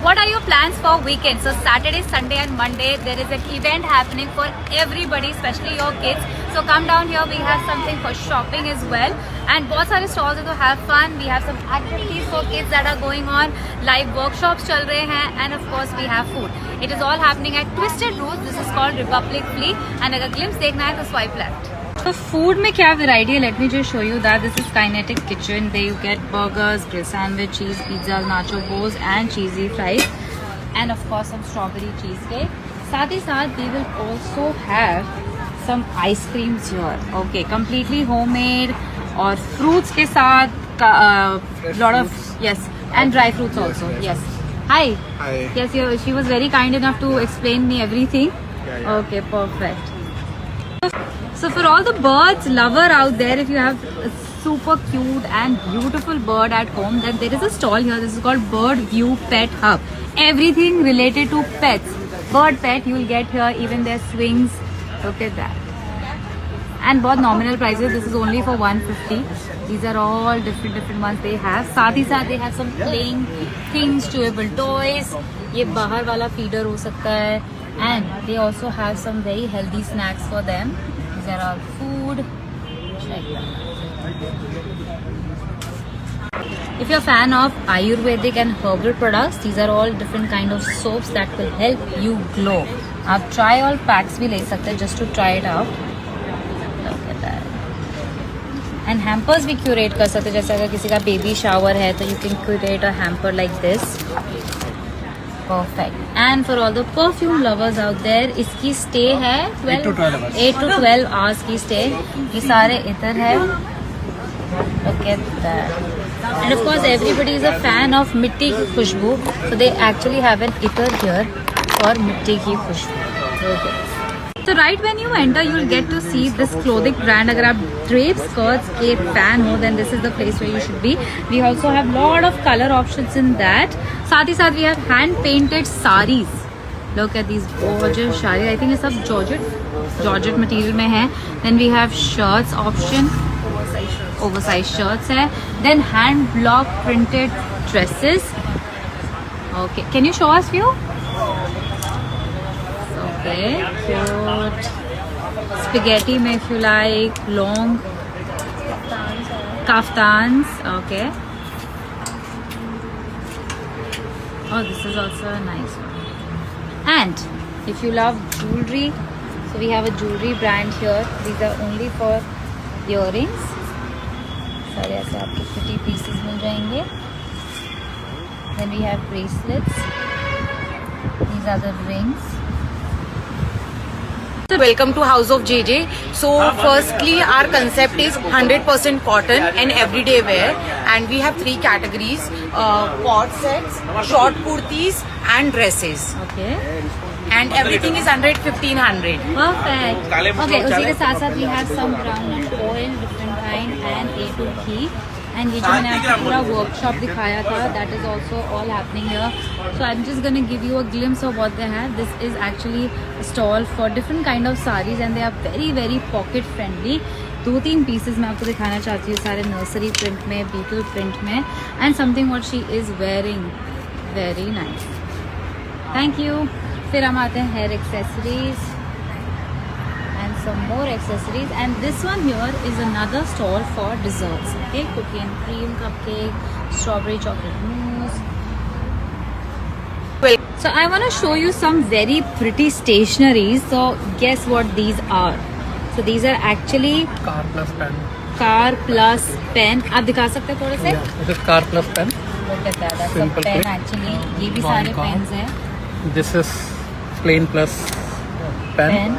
What are your plans for weekend? So Saturday, Sunday and Monday there is an event happening for everybody, especially your kids. So come down here, we have something for shopping as well. And बहुत सारे stalls हैं to have fun. We have some activities for kids that are going on. Live workshops चल रहे हैं. And of course we have food. It is all happening at Twisted Roots. This is called Republic Flea. And अगर glimpse देखना है तो swipe left. So food में क्या variety है? Let me just show you that. This is Kinetic Kitchen. There you get burgers, grill sandwich, cheese pizzas, nacho bowls and cheesy fries. And of course some strawberry cheesecake. साथ ही साथ we will also have some ice creams here. Okay, completely homemade और fruits के साथ lot of yes and dry fruits also. Yes. Hi. Hi. Yes, she was very kind enough to explain me everything. Yeah. Okay, perfect. So for all the birds lover out there, if you have a super cute and beautiful bird at home, then there is a stall here. This is called Bird View Pet Hub. Everything related to pets. Bird pet you will get here, even their swings. Look at that. And बहुत nominal prices. This is only for 150. These are all different ones they have. साथ ही साथ they have some playing things, chewable toys. ये बाहर वाला feeder हो सकता है. And they also have some very healthy snacks for them. These are all food. Check that. If you're a fan of Ayurvedic and herbal products, these are all different kind of soaps that will help you glow. आप try all packs भी ले सकते हैं just to try it out. Look at that. And hampers भी curate कर सकते हैं, जैसे अगर किसी का baby shower है तो you can curate a hamper like this. Perfect. And for all the perfume lovers out there, इसकी stay है 8 to 12 hours की stay. ये सारे इधर है. Look at that. And of course everybody is a fan of मिट्टी की खुशबू, so they actually have an itar here for मिट्टी की खुशबू. Okay. So right when you enter, you will get to see this clothing brand. अगर आप drapes, skirts के fan हो, then this is the place where you should be. We also have lot of color options in that. साथ ही साथ we have hand painted saris. Look at these gorgeous saris. I think ये सब georgette material में है. Then we have shirts option. Oversized shirts है. Then hand block printed dresses. Okay, can you show us few? Okay, cute. Spaghetti में if you like, long kaftans. Okay. Oh, this is also a nice one. And if you love jewelry, so we have a jewelry brand here. These are only for earrings. सारे ऐसे आपको pretty pieces मिल जाएंगे. Then we have bracelets. These are the rings. Welcome to House of JJ. So firstly our concept is 100% cotton and everyday wear, and we have 3 categories: cord sets, short kurtis and dresses. Okay. And everything is under 1500. Perfect. Okay, उसी के साथ साथ we have some brown and oil different kind and A2 key. And ये जो मैंने आपको पूरा workshop दिखाया था, that is also all happening here. So I'm just gonna give you a glimpse of what they have. This is actually a stall for different kind of sarees and they are very pocket friendly. 2-3 pieces मैं आपको दिखाना चाहती हूँ, सारे nursery print में, beetle print में, and something what she is wearing. Very nice. Thank you. फिर हम आते हैं hair accessories and some more accessories, and this one here is another stall for desserts. Okay, cookie and cream cupcake, strawberry chocolate mousse. Well, So I want to show you some very pretty stationeries. So guess what these are? So these are actually car plus pen. car plus pen. आप दिखा सकते हैं थोड़े से? Yeah, this is car plus pen. Look at that. That's a Simple pen print. actually. ये भी Long सारे car. pens हैं. This is plain plus pen. Pen.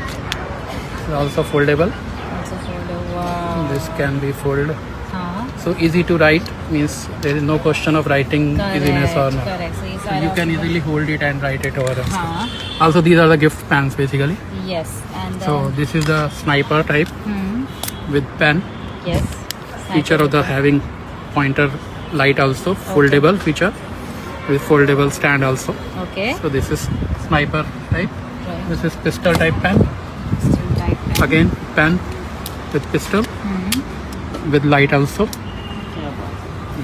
It's also foldable. Also folder. Wow. This can be folded. हाँ. So easy to write, means there is no question of writing easiness or not. Correct. So ये So सारे you can easily hold it and write it over. हाँ. Also these are the gift pens basically. Yes. And then, So this is the sniper type with pen. yes. Feature of the having pointer light also, foldable feature with foldable stand also. Okay. So this is sniper type. Right. This is pistol type pen. Still type pen. Again pen with pistol with light also.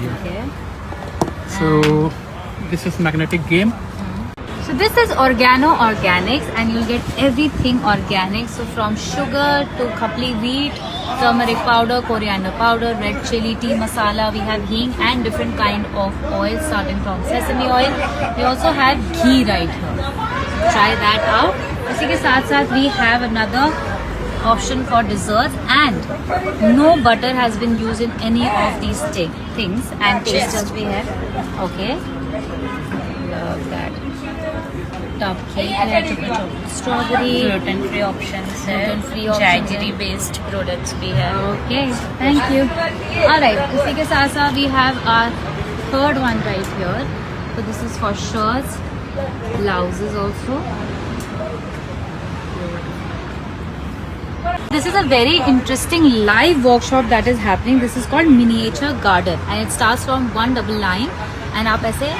Yeah. Okay. So This is magnetic game. So this is Organo Organics, and you'll get everything organic. So from sugar to khapli wheat, turmeric powder, coriander powder, red chili, tea masala. We have hing and different kind of oil, starting from sesame oil. We also have ghee right here. Try that out. इसी के साथ we have another option for desserts, and no butter has been used in any of these things. And tasters we have. Okay. Love that. Top cake है, strawberry, gluten free options है, jaggery based products भी है. Okay, thank you. Alright, इसी के साथ साथ we have our third one right here. So this is for shirts, blouses also. This is a very interesting live workshop that is happening. This is called Miniature Garden, and it starts from 199, and आप ऐसे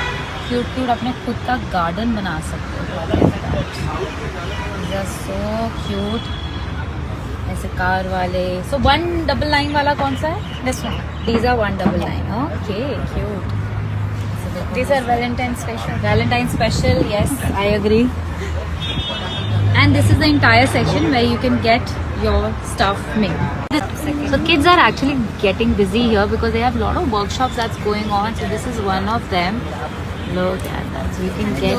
cute अपने खुद का garden बना सकते हो. These are so cute. ऐसे car वाले. So 199 वाला कौन सा है? This one. These are 199. Okay, cute. These are Valentine special. Valentine special, yes, I agree. And this is the entire section where you can get your stuff made. So kids are actually getting busy here because they have a lot of workshops that's going on. So this is one of them. Look at that. So you can get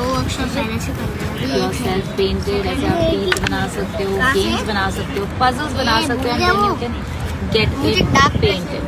yourself painted. ऐसे आप beads बना सकते हो, games बना सकते हो, puzzles बना सकते हो, and then you can get it painted.